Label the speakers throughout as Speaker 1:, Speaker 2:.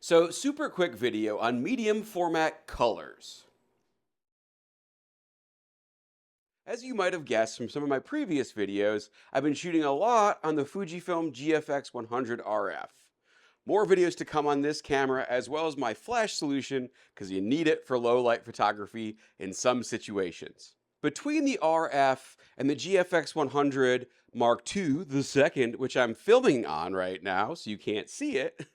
Speaker 1: So, super quick video on medium format colors. As you might have guessed from some of my previous videos, I've been shooting a lot on the Fujifilm GFX 100 RF. More videos to come on this camera, as well as my flash solution, because you need it for low light photography in some situations. Between the RF and the GFX 100 Mark II, the second, which I'm filming on right now, so you can't see it,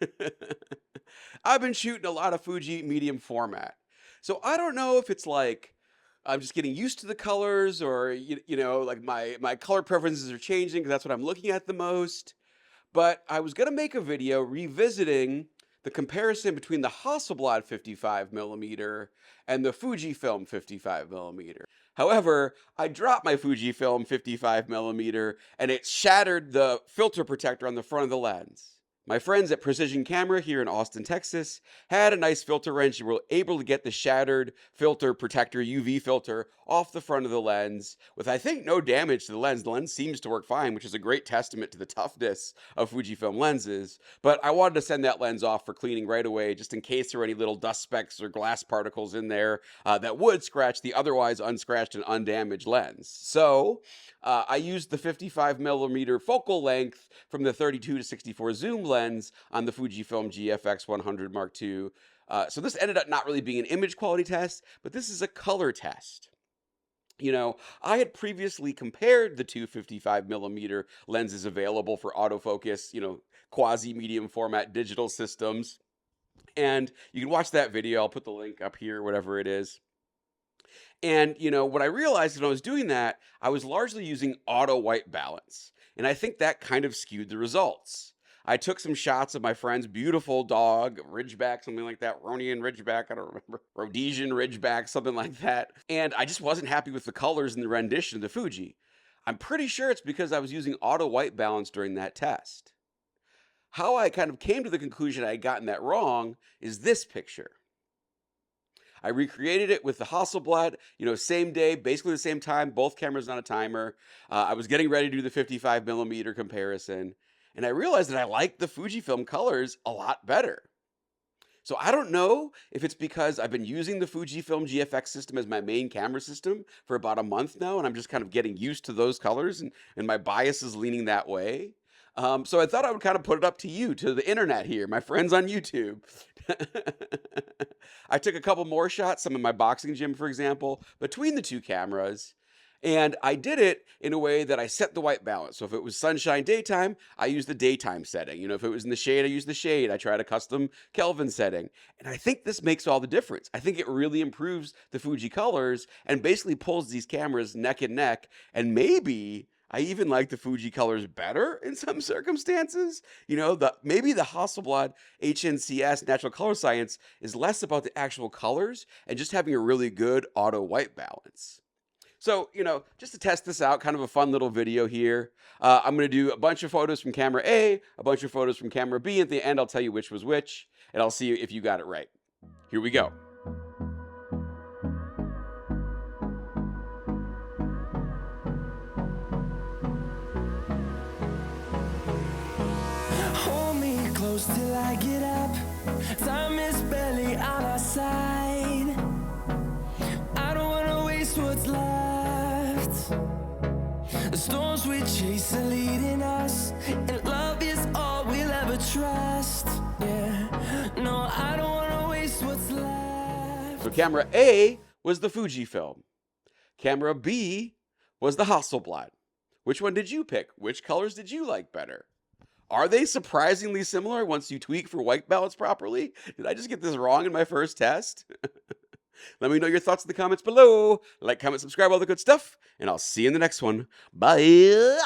Speaker 1: I've been shooting a lot of Fuji medium format. So I don't know if it's like I'm just getting used to the colors, or like my color preferences are changing because that's what I'm looking at the most. But I was gonna make a video revisiting the comparison between the Hasselblad 55mm and the Fujifilm 55mm. However, I dropped my Fujifilm 55mm and it shattered the filter protector on the front of the lens. My friends at Precision Camera here in Austin, Texas, had a nice filter wrench and were able to get the shattered filter protector, UV filter, off the front of the lens with, I think, no damage to the lens. The lens seems to work fine, which is a great testament to the toughness of Fujifilm lenses. But I wanted to send that lens off for cleaning right away, just in case there were any little dust specks or glass particles in there that would scratch the otherwise unscratched and undamaged lens. So I used the 55mm focal length from the 32 to 64 zoom lens on the Fujifilm GFX 100 Mark II. So this ended up not really being an image quality test, but this is a color test. I had previously compared the two 55mm lenses available for autofocus, quasi medium format digital systems. And you can watch that video. I'll put the link up here, whatever it is. And, what I realized when I was doing that, I was largely using auto white balance. And I think that kind of skewed the results. I took some shots of my friend's beautiful dog, Ridgeback, something like that, Rhodian Ridgeback, I don't remember, Rhodesian Ridgeback, something like that. And I just wasn't happy with the colors in the rendition of the Fuji. I'm pretty sure it's because I was using auto white balance during that test. How I kind of came to the conclusion I had gotten that wrong is this picture. I recreated it with the Hasselblad, same day, basically the same time, both cameras on a timer. I was getting ready to do the 55mm comparison, and I realized that I liked the Fujifilm colors a lot better. So I don't know if it's because I've been using the Fujifilm GFX system as my main camera system for about a month now, and I'm just kind of getting used to those colors, and my bias is leaning that way. So I thought I would kind of put it up to you, to the internet here, my friends on YouTube. I took a couple more shots, some in my boxing gym, for example, between the two cameras. And I did it in a way that I set the white balance. So if it was sunshine daytime, I used the daytime setting. If it was in the shade, I used the shade. I tried a custom Kelvin setting. And I think this makes all the difference. I think it really improves the Fuji colors and basically pulls these cameras neck and neck. And maybe I even like the Fuji colors better in some circumstances. Maybe the Hasselblad HNCS Natural Color Science is less about the actual colors and just having a really good auto white balance. So, just to test this out, kind of a fun little video here. I'm going to do a bunch of photos from camera A, a bunch of photos from camera B. At the end, I'll tell you which was which, and I'll see if you got it right. Here we go.
Speaker 2: Hold me close till I get up. Time is barely on our side. I don't wanna waste what's left. The storms we chase are leading us, and love is all we'll ever trust. Yeah, no, I don't wanna waste what's left.
Speaker 1: So camera A was the Fujifilm. Camera B was the Hasselblad. Which one did you pick? Which colors did you like better? Are they surprisingly similar once you tweak for white balance properly? Did I just get this wrong in my first test? Let me know your thoughts in the comments below. Like, comment, subscribe, all the good stuff. And I'll see you in the next one. Bye.